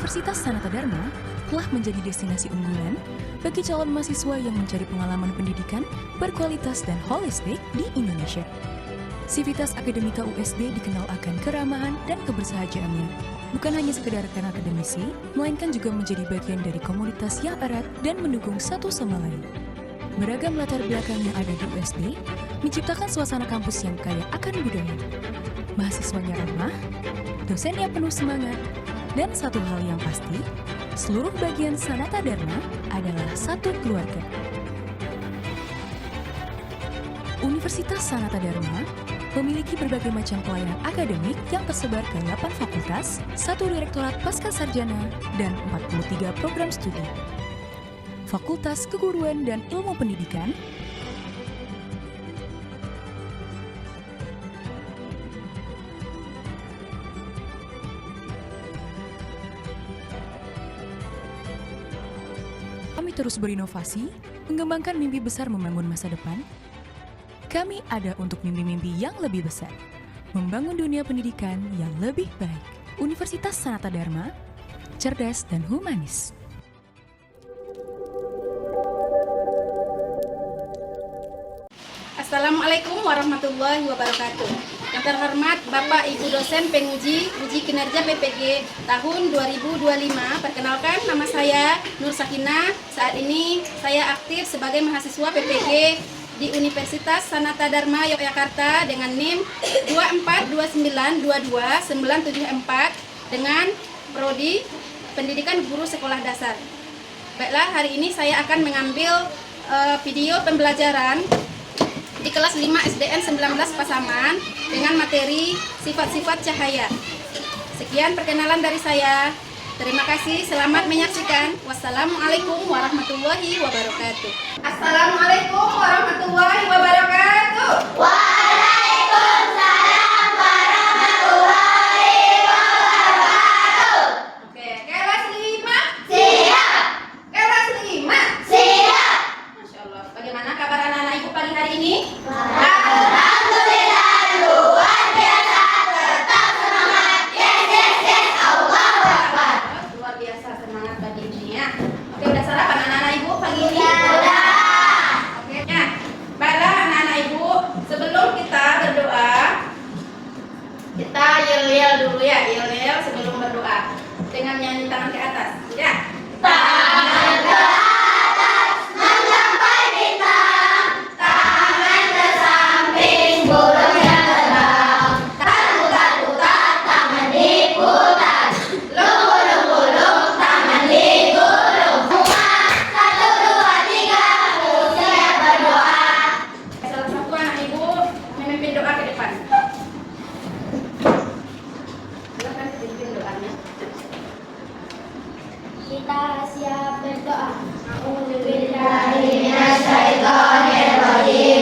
Universitas Sanata Dharma telah menjadi destinasi unggulan bagi calon mahasiswa yang mencari pengalaman pendidikan berkualitas dan holistik di Indonesia. Sivitas Akademika USD dikenal akan keramahan dan kebersahajaannya. Bukan hanya sekedar karena akademisi, melainkan juga menjadi bagian dari komunitas yang erat dan mendukung satu sama lain. Beragam latar belakang yang ada di USD menciptakan suasana kampus yang kaya akan budaya. Mahasiswanya ramah, dosennya penuh semangat, dan satu hal yang pasti, seluruh bagian Sanata Dharma adalah satu keluarga. Universitas Sanata Dharma memiliki berbagai macam pelayanan akademik yang tersebar ke 8 fakultas, 1 direktorat pascasarjana, dan 43 program studi. Fakultas Keguruan dan Ilmu Pendidikan, kami terus berinovasi, mengembangkan mimpi besar membangun masa depan. Kami ada untuk mimpi-mimpi yang lebih besar, membangun dunia pendidikan yang lebih baik. Universitas Sanata Dharma, cerdas dan humanis. Assalamualaikum warahmatullahi wabarakatuh. Yang terhormat Bapak Ibu dosen penguji uji kinerja PPG tahun 2025. Perkenalkan, nama saya Nur Sakinah. Saat ini saya aktif sebagai mahasiswa PPG di Universitas Sanata Dharma Yogyakarta dengan NIM 242922974 dengan prodi Pendidikan Guru Sekolah Dasar. Baiklah, hari ini saya akan mengambil video pembelajaran di kelas 5 SDN 19 Pasaman dengan materi sifat-sifat cahaya. Sekian perkenalan dari saya. Terima kasih, selamat menyaksikan. Wassalamualaikum warahmatullahi wabarakatuh. Assalamualaikum warahmatullahi wabarakatuh. Waalaikumsalam warahmatullahi wabarakatuh. Oke, kelas 5 Siap, kelas 5 siap. Masya Allah. Bagaimana kabar anak-anak ibu pagi hari ini? Alhamdulillah luar biasa, tetap semangat. Yes, yes, yes. Allahu Akbar. Luar biasa semangat pagi ini ya. Oke, udah sarapan anak-anak ibu pagi ini? Sudah. Oke, ya. Baiklah anak-anak ibu, sebelum kita berdoa, kita yel-yel dulu ya, yel-yel sebelum berdoa dengan nyanyi tangan ke atas, ya. Tangan ke atas mencapai bintang, tangan ke samping burung yang terbang. Putar-putar tangan diputar, lunggu-lunggu tangan digulung. Semua 1, 2, 3 siap berdoa. Salah satu anak ibu memimpin doa ke depan. Silakan pimpin doanya. Kita siap berdoa. A'udzubillahi minasyaitonirrajim.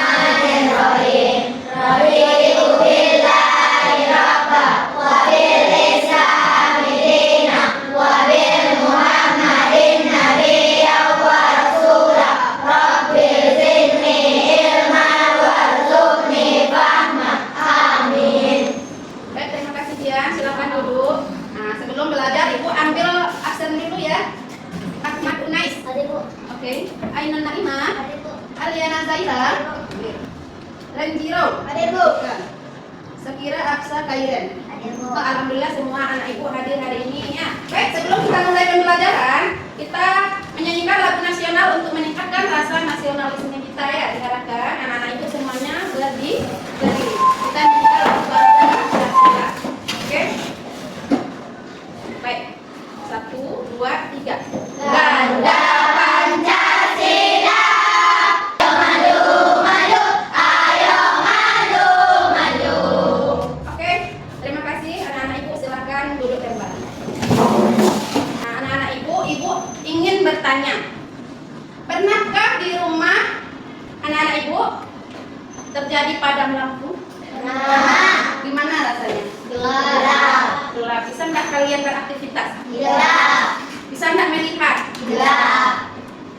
Bismillahirrahmanirrahim. Raditu billahi rabba wa bil islami dina wa bil muhammadin nabiyya wa rasula. Rabbi zidni ilman warzuqni fahma. Amin. Baik, terima kasih Dian. Silakan duduk. Nah, sebelum belajar ibu ambil absen dulu ya. Ahmad Unais. Adibu, Oke. Ainun Naimah. adibu, Aliana Zaira. Renjiro. adibu, Sekira Aksa Kairen. adibu. Oh, alhamdulillah semua anak ibu hadir hari ini ya. Baik, sebelum kita mulai pembelajaran, kita menyanyikan lagu nasional untuk meningkatkan rasa nasionalisme kita ya. Diharapkan anak-anak ibu semuanya berdiri. Kita menyanyikan lagu bangsa dan Pancasila. Oke? Baik. 1, 2, 3. Ganda Pancasila, maju, maju, ayo maju, maju. Oke, terima kasih anak-anak ibu, silakan duduk kembali. Nah, anak-anak ibu ingin bertanya, pernahkah di rumah anak-anak ibu terjadi padam lampu? Nah, Gimana rasanya? gelap, Gelap. Bisa nggak kalian beraktivitas? gelap, Bisa nggak melihat? gelap,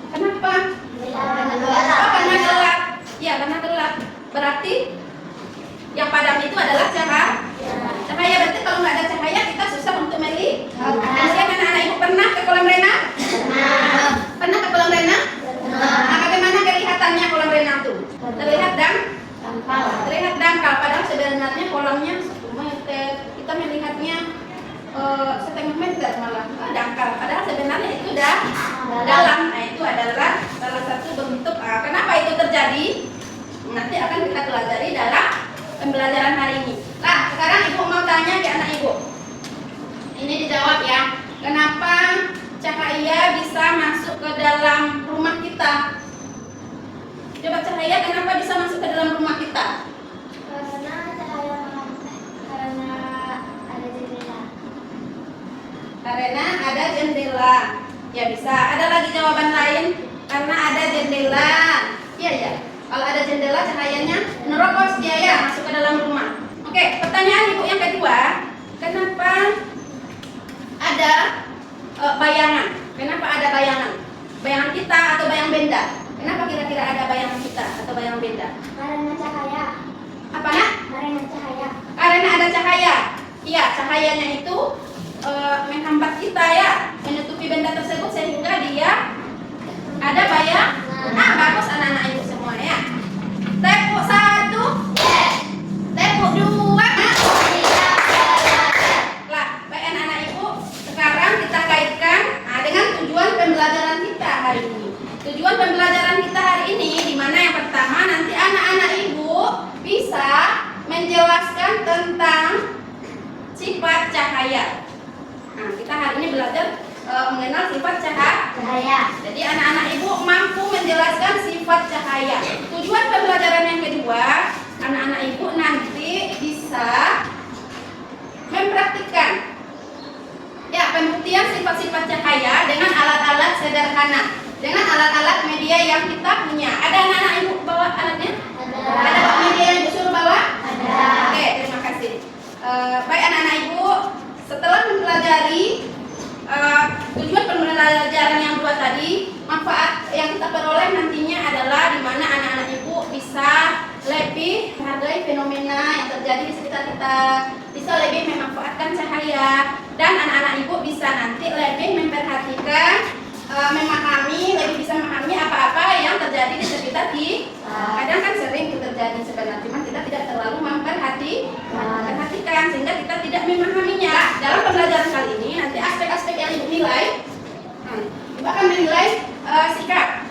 Kenapa? gelap, Oh, karena gelap. Ya, karena gelap. Berarti yang padam itu adalah cahaya. Cahaya berarti kalau kalau nggak ada cahaya kita susah untuk melihat. Kemudian anak-anak ibu pernah ke kolam renang? Pernah ke kolam renang? Nah, bagaimana kelihatannya kolam renang tuh? Terlihat terlihat dangkal. Padahal sebenarnya kolamnya 1 meter. Kita melihatnya setengah meter malah dangkal. Padahal sebenarnya itu udah dalam. Nah, itu adalah salah satu bentuk. Kenapa itu terjadi? Nanti akan kita pelajari dalam pembelajaran hari ini. Nah, sekarang ibu mau tanya ke anak ibu. Ini dijawab ya. Kenapa cahaya bisa masuk ke dalam rumah kita? Coba cahaya kenapa bisa masuk ke dalam rumah kita? Karena ada jendela. Ya bisa. Ada lagi jawaban lain? Karena ada jendela. Iya ya. Kalau ada jendela cahayanya nerobos dia ya masuk ke dalam rumah. Oke, pertanyaan ibu yang kedua, kenapa ada bayangan? Kenapa ada bayangan? Bayangan kita atau bayang benda? Kenapa kira-kira ada bayangan kita atau bayang benda? Karena cahaya. Apa nak? Karena cahaya. Karena ada cahaya. Iya, cahayanya itu menghambat kita ya, menutupi benda tersebut sehingga dia ada bayang. Bagus anak-anak ibu semua ya. Tepuk 1. Yes. Tepuk 2. Tidak. Lah, baik anak-anak ibu, sekarang kita kaitkan dengan tujuan pembelajaran kita hari ini. Tujuan pembelajaran kita hari ini di mana yang pertama nanti anak-anak ibu bisa menjelaskan tentang sifat cahaya. Nah, kita hari ini belajar mengenal sifat cahaya. Jadi anak-anak ibu mampu menjelaskan sifat cahaya. Tujuan pembelajaran yang kedua, anak-anak ibu nanti bisa mempraktikkan ya pembuktian sifat-sifat cahaya dengan alat-alat sederhana, dengan alat-alat media yang kita punya. Ada anak-anak ibu bawa alatnya? Ada media yang ibu suruh bawa? Ada. Oke, terima kasih. Baik anak-anak ibu, setelah mempelajari tujuan pembelajaran yang dua tadi, manfaat yang kita peroleh nantinya adalah di mana anak-anak ibu bisa lebih menghargai fenomena yang terjadi di sekitar kita, bisa lebih memanfaatkan cahaya, dan anak-anak ibu bisa nanti lebih memperhatikan, lebih bisa memahami apa-apa yang terjadi di sekitar kita. Kadang kan sering itu terjadi sebenarnya, cuma kita tidak terlalu memperhatikan sehingga kita tidak memahaminya. Dalam pembelajaran kali ini nanti aspek-aspek yang ibu nilai, ibu akan menilai sikap,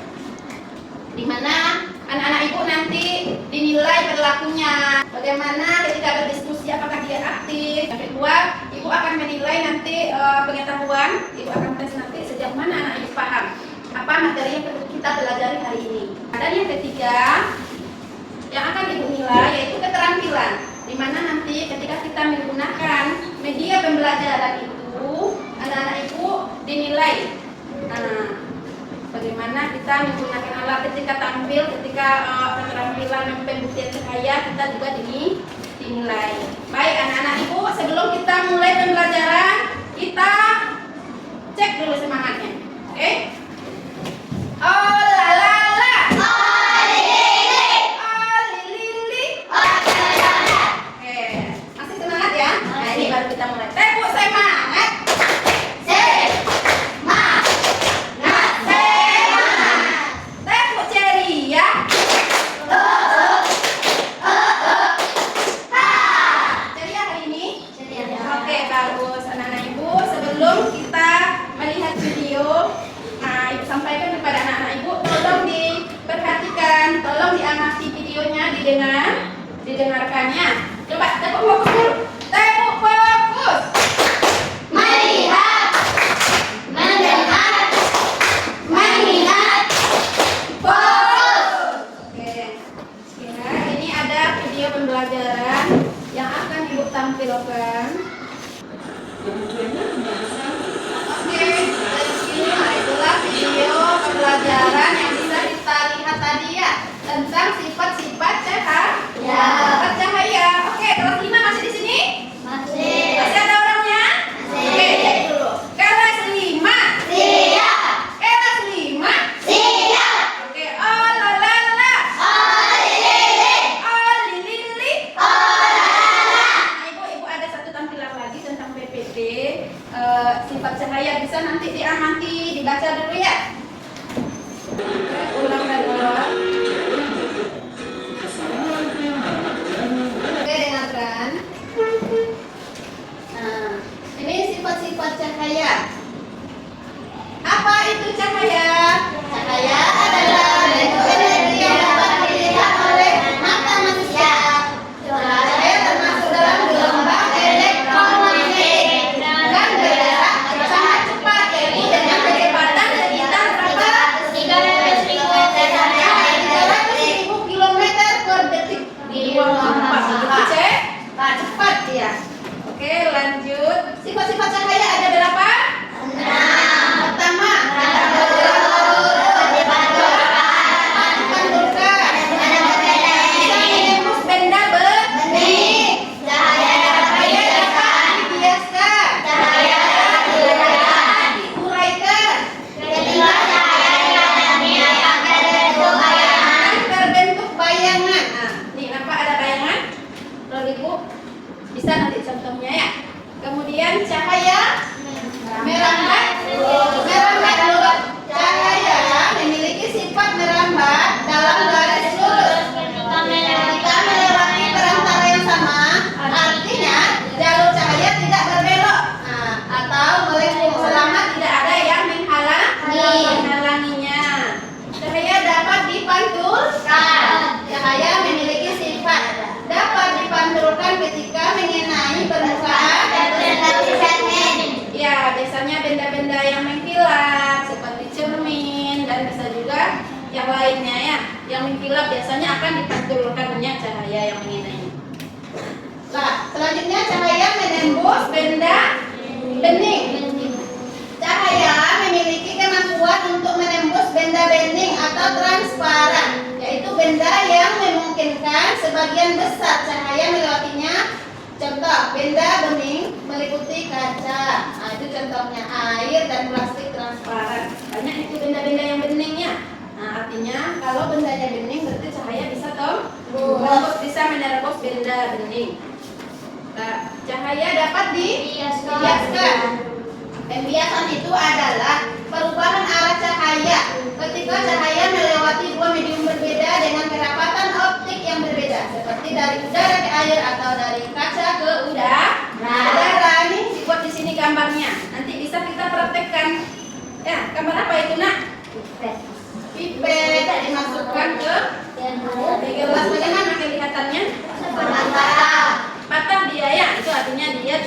di mana anak-anak ibu nanti dinilai perilakunya, bagaimana ketika berdiskusi apakah dia aktif. Yang kedua, ibu akan menilai nanti pengetahuan, ibu akan tes nanti sejauh mana anak ibu paham apa materi yang kita pelajari hari ini. Dan yang ketiga yang akan ibu nilai yaitu keterampilan, di mana nanti ketika kita menggunakan media pembelajaran itu anak-anak ibu dinilai bagaimana kita menggunakan alat ketika tampil, ketika keterampilan pembuktian cahaya kita juga dinilai. Baik anak-anak ibu, sebelum kita mulai pembelajaran kita cek dulu semangatnya. Oke? Oh la la la. Oh lili. Oh lili. Oh semangat. Oke, masih semangat ya? Nah ini baru kita mulai. Tepuk semangat. Tepuk ceria. Ceria hari ini? Oke, bagus anak-anak ibu. Sebelum kita melihat video, ibu sampaikan kepada anak-anak ibu, tolong diperhatikan, tolong diamati videonya, didengarkannya. Coba tepuk fokus dulu. Tepuk fokus. Melihat, mendengar, mengingat, fokus. Oke. Ya, ini ada video pembelajaran yang akan ibu tampilkan. Oke, itulah video pembelajaran yang bisa kita lihat tadi ya, tentang sifat-sifat cahaya. Oke, kelas 5 masih di sini? Masih. Masih ada orangnya? Masih. Oke, cek dulu. Kelas 5. Siap. Kelas 5. Siap. Oke, oh la la la. Oh lili. Oh lili. Oh la la. Ibu ada satu tampilan lagi Nah, cepat dia. Oke, lanjut. Sifat-sifat cahaya ada berapa? 6. Pertama, dipantulkan. Bisa menembus benda bening. Cahaya dapat dibiaskan. Cahaya dapat diuraikan. Terbentuk bayangan. Nah, nih nampak ada bayangan? Kalau Ibu bisa nanti contohnya ya. Kemudian cahaya merambat. Merambat dulu. Cahaya memiliki sifat merambat dalam garis lurus. Jika melewati perantara yang sama, artinya jalur cahaya tidak berbelok atau melengkung selama tidak ada yang menghalanginya. Cahaya dapat dipantulkan. Cahaya memiliki sifat dapat dipantulkan ketika mengenai permukaan. Ya, biasanya benda-benda yang mengkilap seperti cermin dan bisa juga yang lainnya ya. Yang mengkilap biasanya akan dipantulkannya cahaya yang mengenai. Nah, selanjutnya cahaya menembus benda bening. Cahaya memiliki kemampuan untuk menembus benda bening atau transparan, yaitu benda yang memungkinkan sebagian besar cahaya melewatinya. Contoh, benda bening meliputi kaca. Nah, itu contohnya air dan plastik transparan. Banyak itu benda-benda yang beningnya. Nah, artinya kalau bendanya bening berarti cahaya bisa bisa menerobos benda bening. Nah, cahaya dapat dibiaskan. Pembiasan itu adalah perubahan arah cahaya ketika cahaya melewati dua medium berbeda dengan kerapatan optik yang berbeda, seperti dari udara ke air atau dari kaca ke udara. Ini dibuat di sini gambarnya. Nanti bisa kita praktekkan. Ya, gambar apa itu, Nak? Pipet dimasukkan ke gelas. Bagaimana kelihatannya? Patah dia ya. Itu artinya dia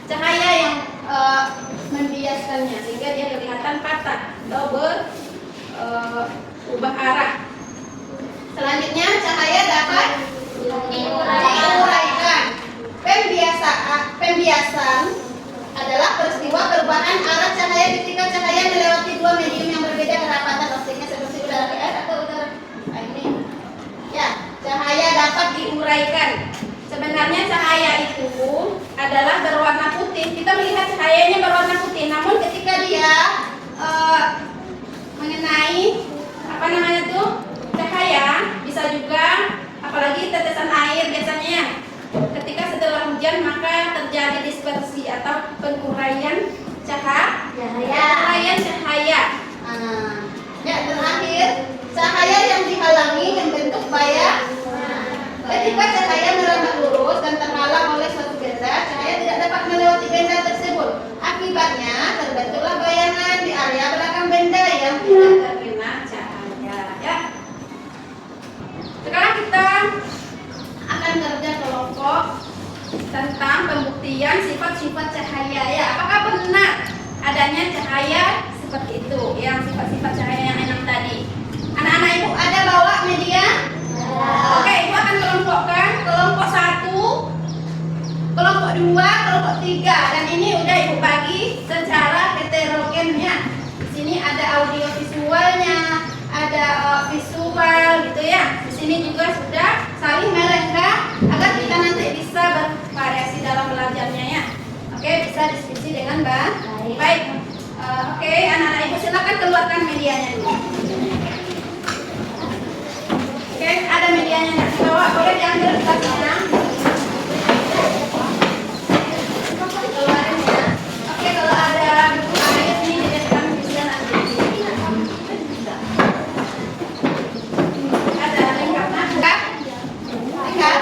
cahaya yang membiaskannya sehingga dia kelihatan patah atau berubah arah. Selanjutnya cahaya dapat diuraikan. Pembiasan adalah peristiwa perubahan arah cahaya ketika cahaya melewati dua medium yang berbeda kerapatan optiknya seperti udara ke air atau udara ini. Ya, cahaya dapat diuraikan. Sebenarnya cahaya itu adalah berwarna putih. Kita melihat cahayanya berwarna putih, namun ketika dia mengenai cahaya bisa juga, apalagi tetesan air biasanya. Ketika setelah hujan maka terjadi dispersi atau penguraian cahaya. Ya, terakhir cahaya yang dihalangi membentuk bayang. Ketika cahaya merambat lurus dan terhalang oleh suatu benda, cahaya tidak dapat melewati benda tersebut. Akibatnya terbentuklah bayangan di area belakang benda yang tidak terkena cahaya. Ya. Sekarang kita akan kerja kelompok tentang pembuktian sifat-sifat cahaya. Ya, apakah benar adanya cahaya seperti itu? Yang sifat-sifat cahaya yang enam tadi. Anak-anak Ibu ada bawa media? Oke, Ibu akan kelompokkan kelompok 1, kelompok 2, kelompok 3, dan ini udah Ibu bagi secara heterogennya. Di sini ada audio visualnya, ada visual gitu ya. Di sini juga sudah saling melengkapi agar kita nanti bisa bervariasi dalam belajarnya ya. Oke, bisa diskusi dengan baik. Oke, anak-anak Ibu silakan keluarkan medianya dulu. Oke, ada medianya nak dibawa, boleh diambil tasnya. Keluarin ya. Oke, kalau ada buku air ini di depan bisa nanti. Ada lengkap nak? Lengkap.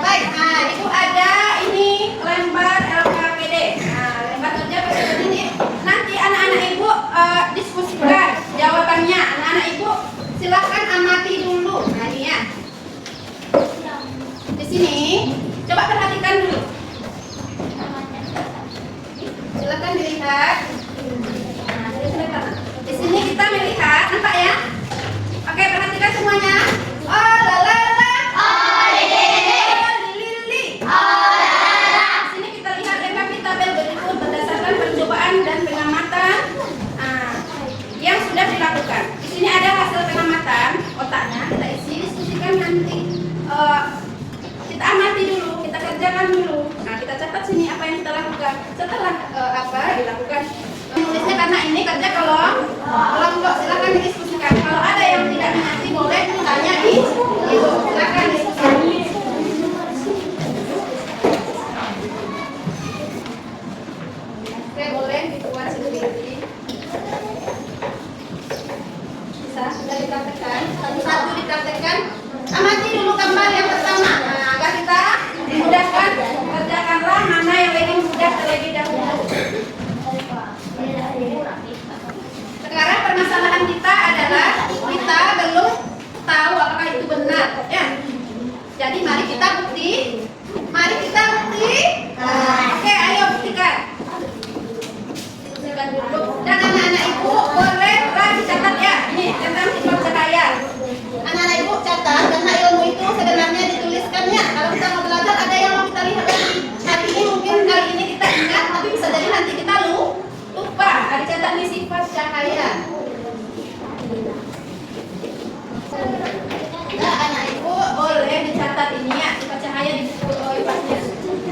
Baik, nah Ibu ada ini lembar LKPD. Nah, lembar kerja seperti ini. Nanti anak-anak Ibu diskusikan jawabannya. Anak-anak Ibu silakan amati dulu. Nah, ini ya. Di sini coba perhatikan dulu. Silakan dilihat. Di sini kita melihat, nampak ya? Oke, perhatikan semuanya. Oh, la la la. Oh, lili. Oh, lili. setelah dilakukan menulisnya karena ini kerja kelompok, silakan didiskusikan. Kalau ada yang tidak mengerti boleh tanya di itu, silakan diskusi. Oke, boleh dibuat sendiri. Bisa sudah dipraktekkan, satu dipraktekkan. Amati dulu gambar yang pertama. Nah, agar kita dimudahkan, kerjakanlah mana yang lebih mudah terlebih dahulu. Sekarang permasalahan kita adalah kita belum tahu apakah itu benar, ya. Jadi mari kita bukti. Oke, ayo buktikan. Dan anak-anak ibu bolehlah dicatat ya. Ini tentang sifat cahaya. Anak-anak ibu catat karena ilmu itu sebenarnya dituliskannya. Kalau kita mau belajar ada yang mau kita lihat lagi. Hari ini mungkin kali ini kita ingat, tapi bisa jadi nanti kita lupa. Dicatat nih sifat cahaya. Nah, anak ibu boleh dicatat ini ya sifat cahaya di buku IPA-nya.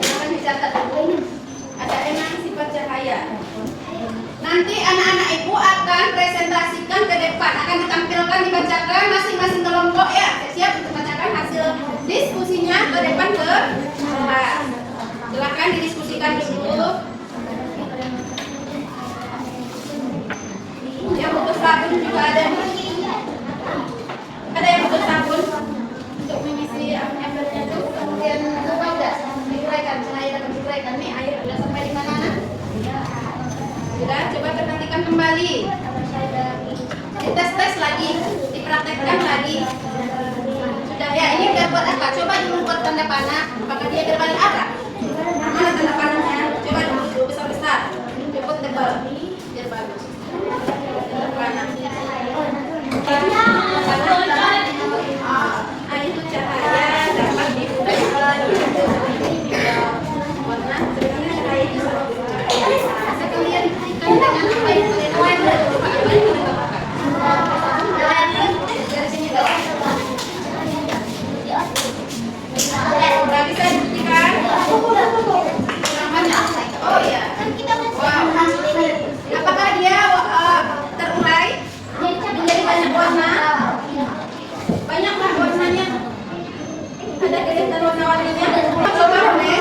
Akan dicatat dulu. Ada enam sifat cahaya. Nanti anak-anak ibu akan presentasikan ke depan, akan ditampilkan, dibacakan masing-masing kelompok ya. Siap untuk bacakan hasil diskusinya ke depan ke kelas. Silakan didiskusikan dulu. Yang butuh sabun juga ada. Ada yang butuh sabun untuk mengisi embernya itu. Kemudian lupa udah diuraikan, cahaya dapat diuraikan nih air udah sampai di mana? Sudah, coba perhatikan kembali. Dites lagi, dipraktekkan lagi. Sudah ya, ini udah buat apa? Coba dulu buat tanda panah. Apakah dia berbalik arah? Mana tanda panahnya? Coba dulu besar-besar. Cukup tebal. Biar bagus. Tanda panah. Itu cahaya dapat dibuka. Warna sebenarnya cahaya itu sekalian buktikan dengan apa yang kalian dari sini dong. Sudah bisa dibuktikan? Oh iya. Wow. Apakah dia terurai menjadi banyak warna? Banyaklah warnanya. Ada kelihatan warna-warninya. Coba boleh?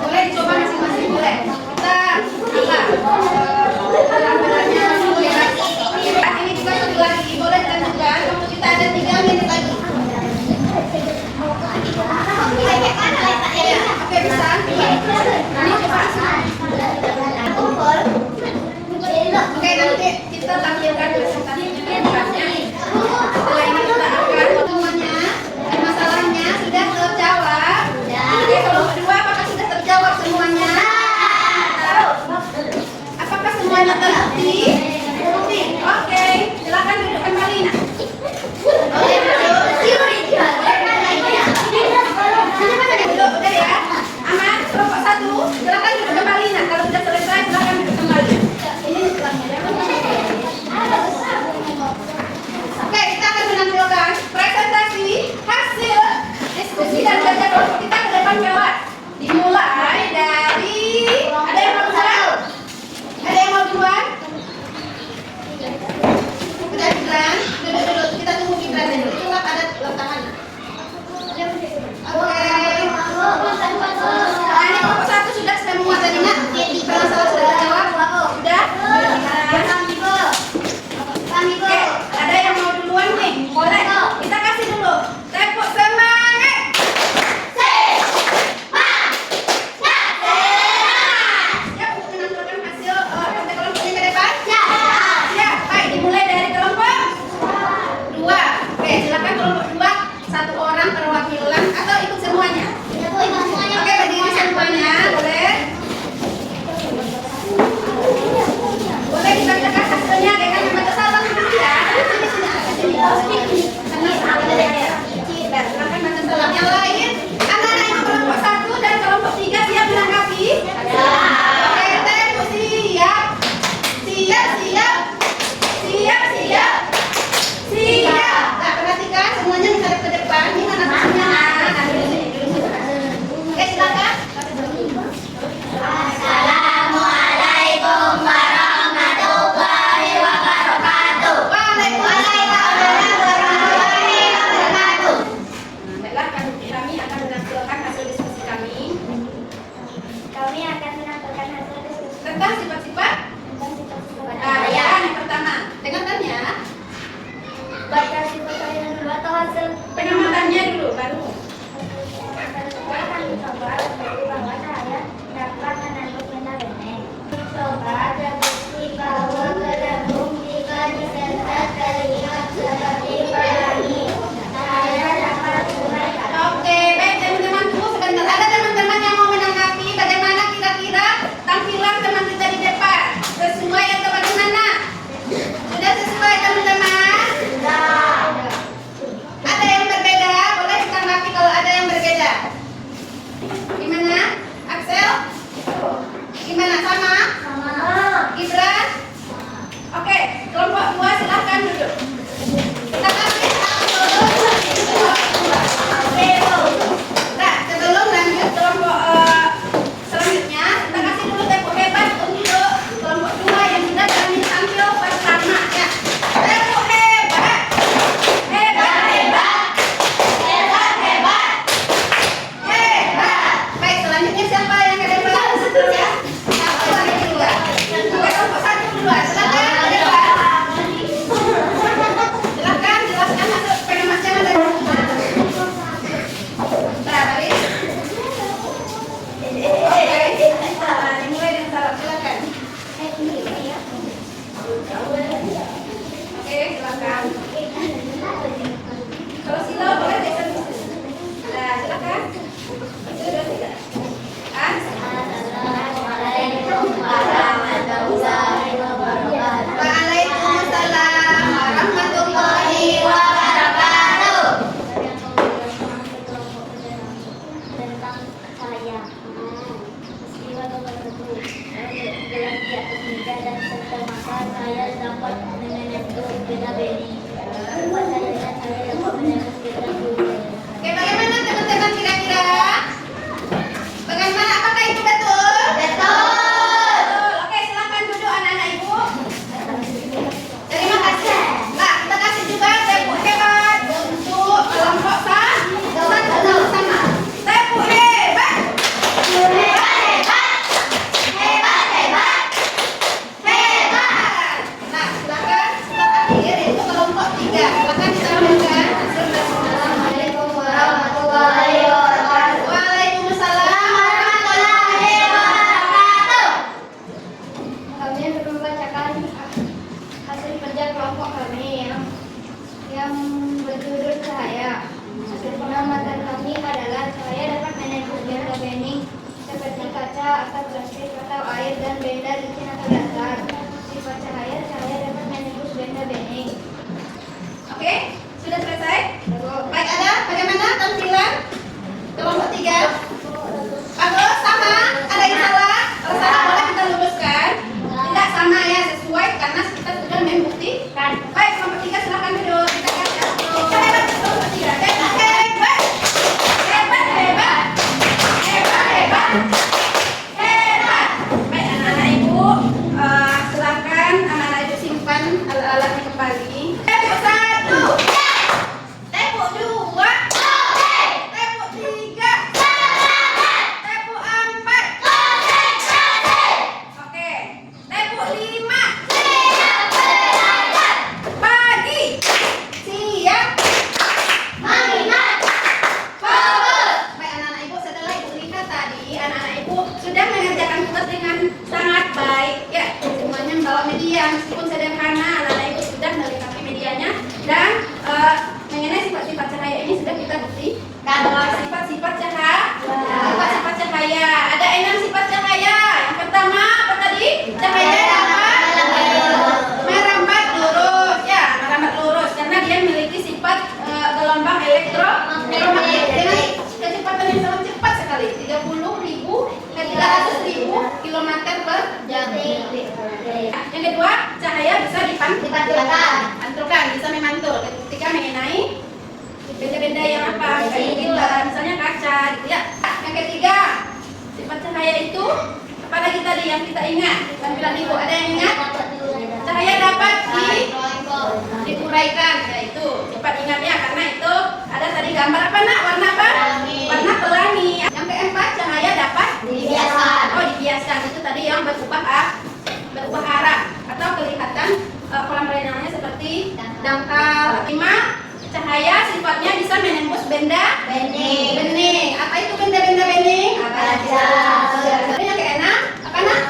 Boleh dicoba masing-masing boleh. Kita gambarannya ini juga satu lagi boleh dilanjutkan. Waktu kita ada 3 menit lagi. Oke bisa. Ini coba. Oke nanti kita tampilkan presentasinya. Setelah ini kita akan semuanya masalahnya sudah terjawab. Oke, kalau kedua apakah sudah terjawab semuanya? Apakah semuanya terbukti? Oke, silakan duduk kembali. Udah ya. Aman, kelompok 1, silakan duduk kembali. Nah, kalau sudah selesai silakan duduk kembali. Ini setelahnya. Oke, kita akan menampilkan presentasi hasil diskusi dan belajar kelompok kita ke depan kelas. Dimulai dari ada yang mau duluan? Ada yang mau duluan? Udah Gibran, duduk dulu. Kita tunggu Gibran dulu. Itu nggak ada tangan. Oke. Nah, ini kelompok 1 sudah semua tadi nak. Masalah sudah terjawab. Sudah? Oke, ada yang mau duluan nih? Boleh? Kita kasih dulu. Tepuk semangat. Siap untuk menampilkan hasil kerja kelompoknya ke depan? Siap. Baik, dimulai dari kelompok 2. Oke, silakan kelompok 2 1 orang perwakilan atau ikut semuanya. Oke, berdiri semuanya, boleh? Boleh dibacakan hasilnya dengan membaca salam dulu ya. Silakan baca salam. Yang lain, anak-anak yang kelompok 1 dan kelompok 3 siap menanggapi? Oke, tempo siap. Siap. Nah, perhatikan semuanya menghadap ke depan. Sifat-sifat sifat-sifat cahaya. Ada 6 sifat cahaya. Yang pertama apa tadi? Cahaya dapat merambat lurus, ya, merambat lurus karena dia memiliki sifat gelombang elektromagnetik dengan kecepatan yang sangat cepat sekali, 30.000 ke 300.000 km per jam. Yang kedua, cahaya bisa dipantulkan, bisa memantul ketika mengenai benda-benda yang apa, kayak gitu lah, misalnya kaca gitu ya. Yang ketiga, sifat cahaya itu apa lagi tadi yang kita ingat? Tampilan ibu ada yang ingat? Cahaya dapat diuraikan, yaitu cepat ingat ya, karena itu ada tadi gambar apa nak? Warna apa? Warna pelangi. Yang keempat, cahaya dapat dibiaskan. Itu tadi yang berubah arah atau kelihatan kolam renangnya seperti dangkal. 5. Cahaya sifatnya bisa menembus benda bening. Apa itu benda-benda bening? Yang keenam, apa nak?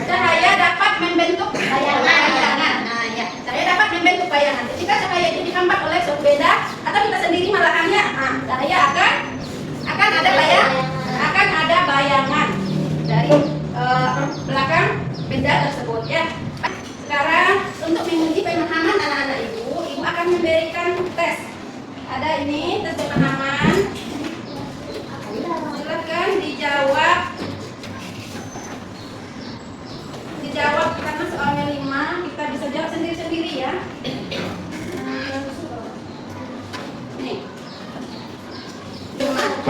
Cahaya dapat membentuk bayangan. Nah, ya, cahaya dapat membentuk bayangan. Ketika cahaya itu dihambat oleh suatu benda atau kita sendiri malahannya, cahaya akan ada bayangan dari belakang benda tersebut ya. Sekarang untuk menguji pemahaman anak-anak ibu akan memberikan tes. Ada ini tes pemahaman. Silakan dijawab karena soalnya 5, kita bisa jawab sendiri-sendiri ya. Nih.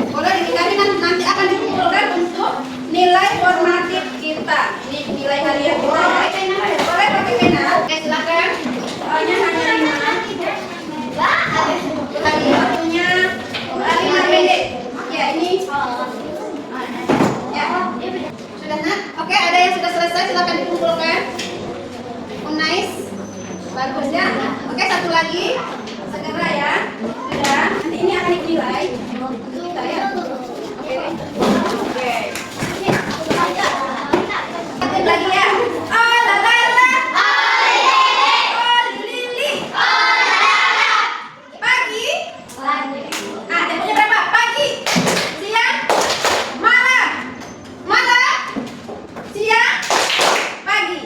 Boleh ditinggalin, nanti akan dikumpulkan untuk nilai formatif kita. Ini nilai harian kita. Boleh pakai pena. Oke, silakan. Soalnya hanya 5. Tadi waktunya 5 menit. Ya, ini. Ya. Sudah nak? Oke, ada yang sudah selesai, silakan dikumpulkan. Nice. Bagus ya. Oke, satu lagi. Segera ya. Sudah. Nanti ini akan dinilai. Kita ya. Oke. Oke. Satu lagi ya. Oh, la la la. Oh, lili. Pagi. Temponya berapa? Pagi. Siang. Malam. Siang. Pagi.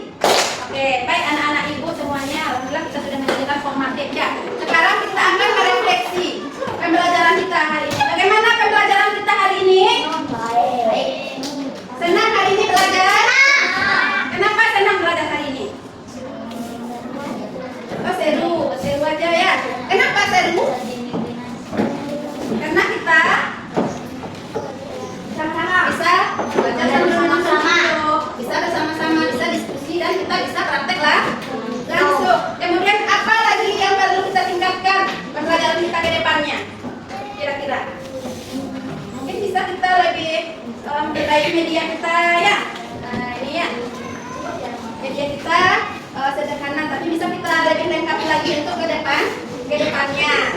Oke, baik anak-anak ibu semuanya. Alhamdulillah kita sudah menjadikan formatif ya. Sekarang kita akan merefleksi pembelajaran kita hari ini. Bagaimana pembelajaran kita hari ini? Senang hari ini belajar? Kenapa senang belajar hari ini? Oh, seru aja ya. Kenapa seru? Karena kita bisa belajar bersama-sama, bisa bersama-sama, bisa diskusi dan kita bisa praktek lah langsung. Kemudian apa lagi yang perlu kita tingkatkan pembelajaran kita ke depannya? Kira-kira mungkin bisa kita lebih memperbaiki media kita ya. Nah, ini ya media kita sederhana tapi bisa kita lebih lengkapi lagi untuk ke depannya.